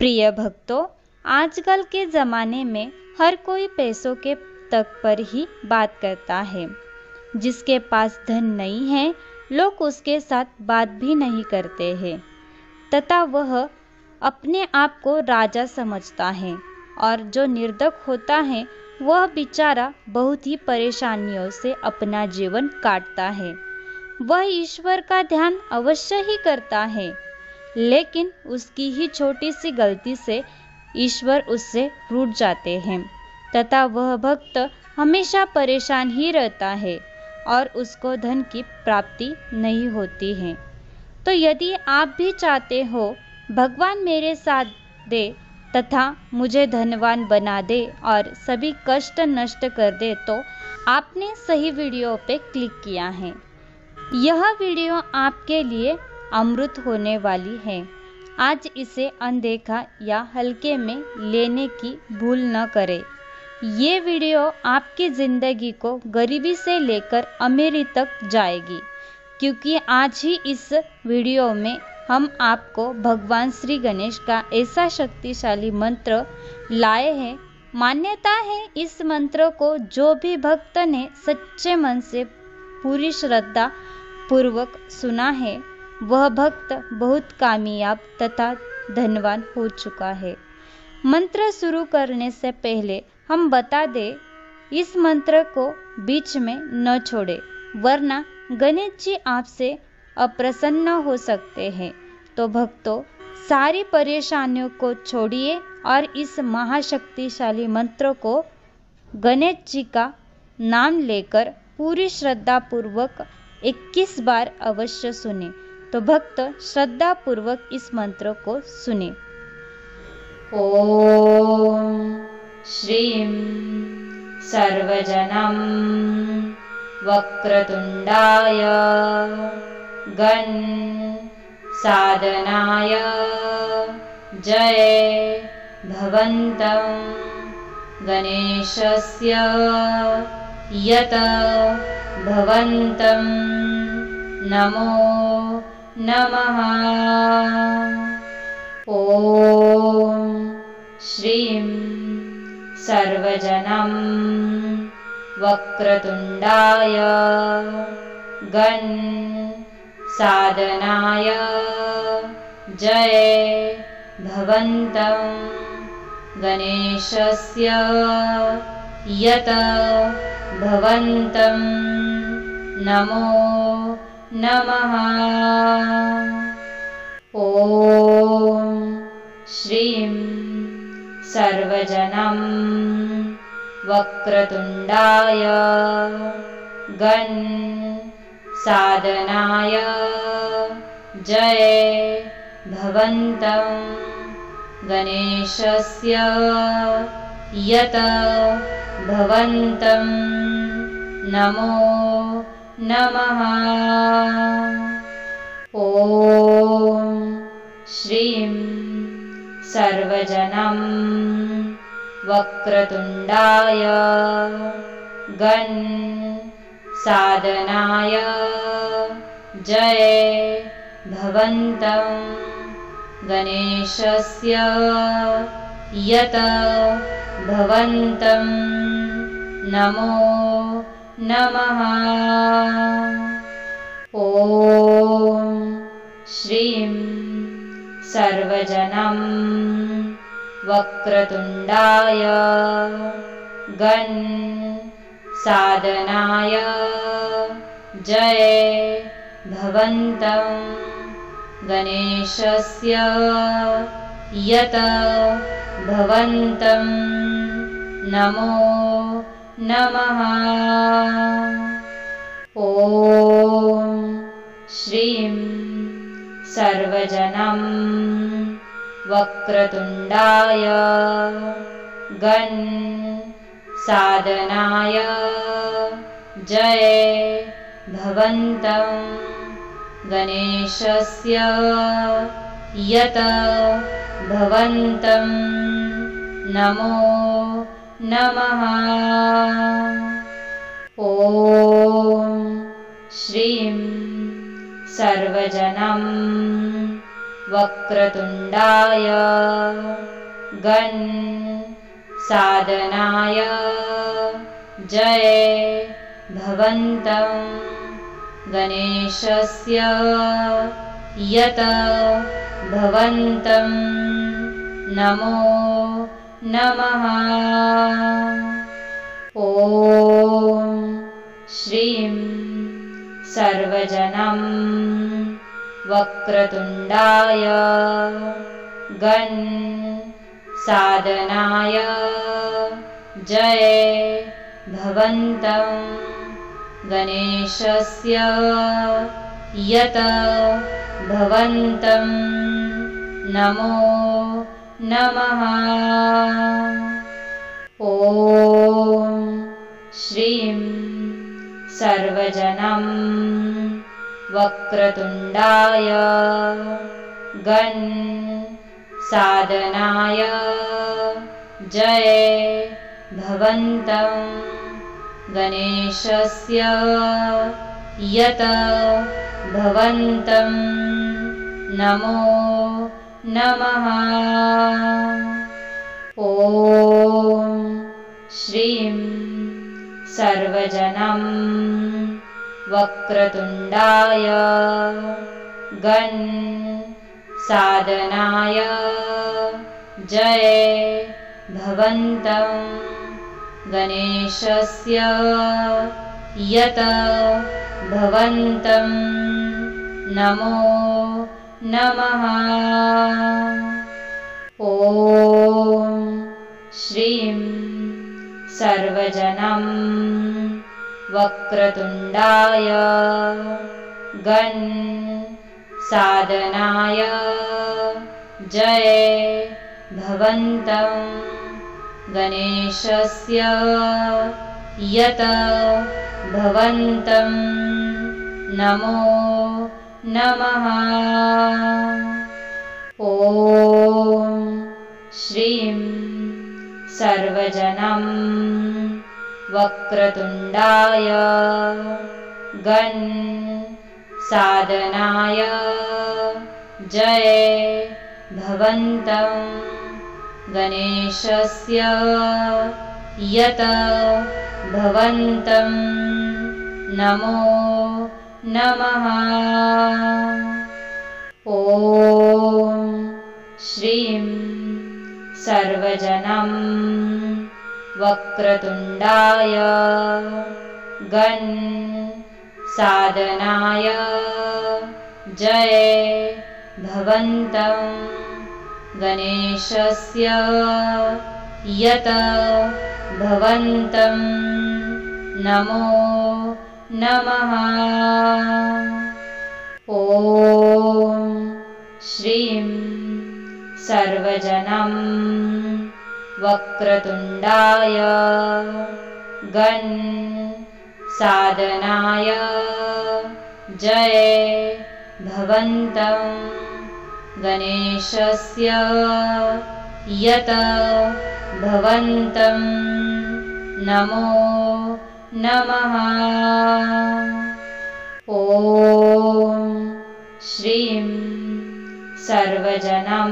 प्रिय भक्तों, आजकल के ज़माने में हर कोई पैसों के तक पर ही बात करता है। जिसके पास धन नहीं है, लोग उसके साथ बात भी नहीं करते हैं तथा वह अपने आप को राजा समझता है। और जो निर्धक होता है वह बेचारा बहुत ही परेशानियों से अपना जीवन काटता है। वह ईश्वर का ध्यान अवश्य ही करता है, लेकिन उसकी ही छोटी सी गलती से ईश्वर उससे रूठ जाते हैं तथा वह भक्त हमेशा परेशान ही रहता है और उसको धन की प्राप्ति नहीं होती है। तो यदि आप भी चाहते हो भगवान मेरे साथ दे तथा मुझे धनवान बना दे और सभी कष्ट नष्ट कर दे, तो आपने सही वीडियो पे क्लिक किया है। यह वीडियो आपके लिए अमृत होने वाली है। आज इसे अनदेखा या हल्के में लेने की भूल न करें। ये वीडियो आपकी ज़िंदगी को गरीबी से लेकर अमीरी तक जाएगी, क्योंकि आज ही इस वीडियो में हम आपको भगवान श्री गणेश का ऐसा शक्तिशाली मंत्र लाए हैं। मान्यता है इस मंत्र को जो भी भक्त ने सच्चे मन से पूरी श्रद्धा पूर्वक सुना है, वह भक्त बहुत कामयाब तथा धनवान हो चुका है। मंत्र शुरू करने से पहले हम बता दें, इस मंत्र को बीच में न छोड़े, वरना गणेश जी आपसे अप्रसन्न हो सकते हैं। तो भक्तों, सारी परेशानियों को छोड़िए और इस महाशक्तिशाली मंत्र को गणेश जी का नाम लेकर पूरी श्रद्धा पूर्वक 21 बार अवश्य सुने। तो भक्त श्रद्धा पूर्वक इस मंत्र को सुने। ओम श्रीं सर्वजनं वक्रतुंडाय गण साधनाय जय भवन्तं गणेशस्य यत भवन्तं नमो नमः। ओम श्रीं सर्वजनं वक्रतुंडाय गण साधनाय जय भवन्तं गणेशस्य यत भवन्तं नमो नमः। ओम श्रीं सर्वजनं वक्रतुंडाय गण साधनाय जय भवन्तं गणेशस्य यत भवन्तं नमो नमः। ओम श्रीं सर्वजनं वक्रतुंडाय गण साधनाय जय भवन्तं गणेशस्य यत भवन्तं नमो नमः। ओम श्रीं सर्वजनं वक्रतुंडाय गण साधनाय जय भवन्तं गणेशस्य यत भवन्तं नमो नमः। ओम श्रीं सर्वजनं वक्रतुंडाय गण साधनाय जय भवन्तं गणेशस्य यत भवन्तं नमो नमः। ओम श्रीं सर्वजनं वक्रतुण्डाय गण साधनाय जय भवन्तं गणेशस्य यत भवन्तं नमो नमः। ॐ श्रीं सर्वजनं वक्रतुण्डाय गण साधनाय जय भवन्तं गणेशस्य यत भवन्तं नमो नमः। ॐ श्रीं सर्वजनं वक्रतुण्डाय गण साधनाय जय भवन्तं गणेशस्य यत भवन्तं नमो नमः। ॐ श्रीं सर्वजनं वक्रतुण्डाय गण साधनाय जय भवन्तं गणेशस्य यत भवन्तं नमो नमः। ॐ श्रीं सर्वजनं वक्रतुण्डाय गण साधनाय जय भवन्तं गणेशस्य यत भवन्तं नमो नमः। ॐ श्रीं सर्वजनं वक्रतुण्डाय गण साधनाय जय भवन्तं गणेशस्य यत भवन्तं नमो नमः। ॐ श्रीं सर्वजनं वक्रतुण्डाय गण साधनाय जय भवन्तं गणेशस्य यत भवन्तं नमो नमः। ॐ श्रीं सर्वजनं वक्रतुण्डाय गण साधनाय जय भवन्तं गणेशस्य यत भवन्तं नमो नमः। ॐ श्रीं सर्वजनं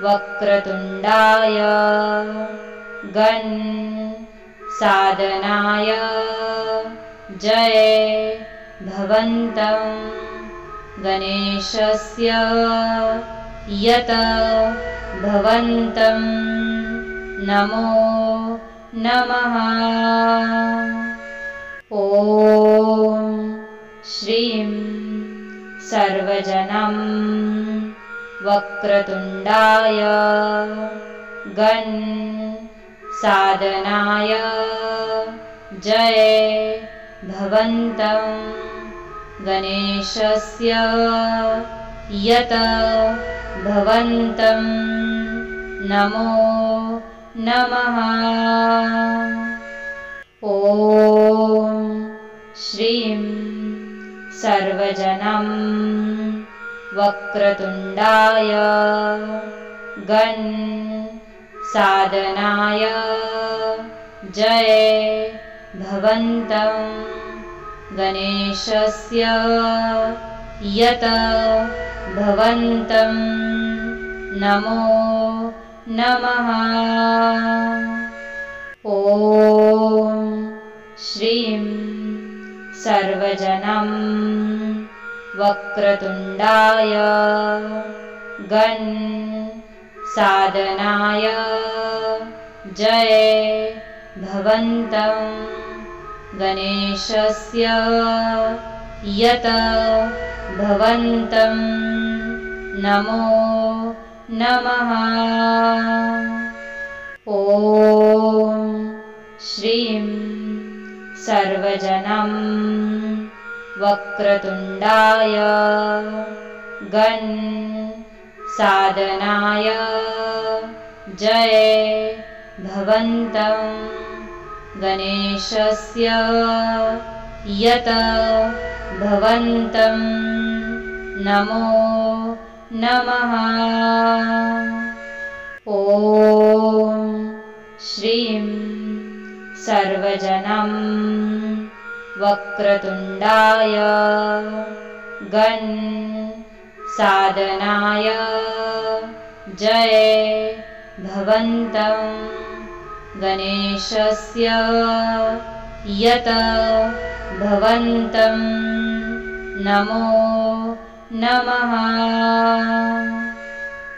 वक्रतुण्डाय गण साधनाय जय भवन्तं गणेशस्य यत भवन्तं नमो नमः। ॐ श्रीं सर्वजनं वक्रतुण्डाय गण साधनाय जय भवन्तं गणेशस्य यत भवन्तं नमो नमः। ॐ श्रीं सर्वजनं वक्रतुण्डाय गण साधनाय जय भवन्तं गणेशस्य यत भवन्तं नमो नमः। ॐ श्रीं सर्वजनं वक्रतुण्डाय साधनाय जय भवन्तं गणेशस्य यत भवन्तं नमो नमः। ॐ श्रीं सर्वजनं वक्रतुण्डाय साधनाय जय भवन्तं गणेशस्य यत भवन्तं नमो नमः। ॐ श्रीं सर्वजनं वक्रतुण्डाय साधनाय जय भवन्तं गणेशस्य यत भवन्तं नमो नमः।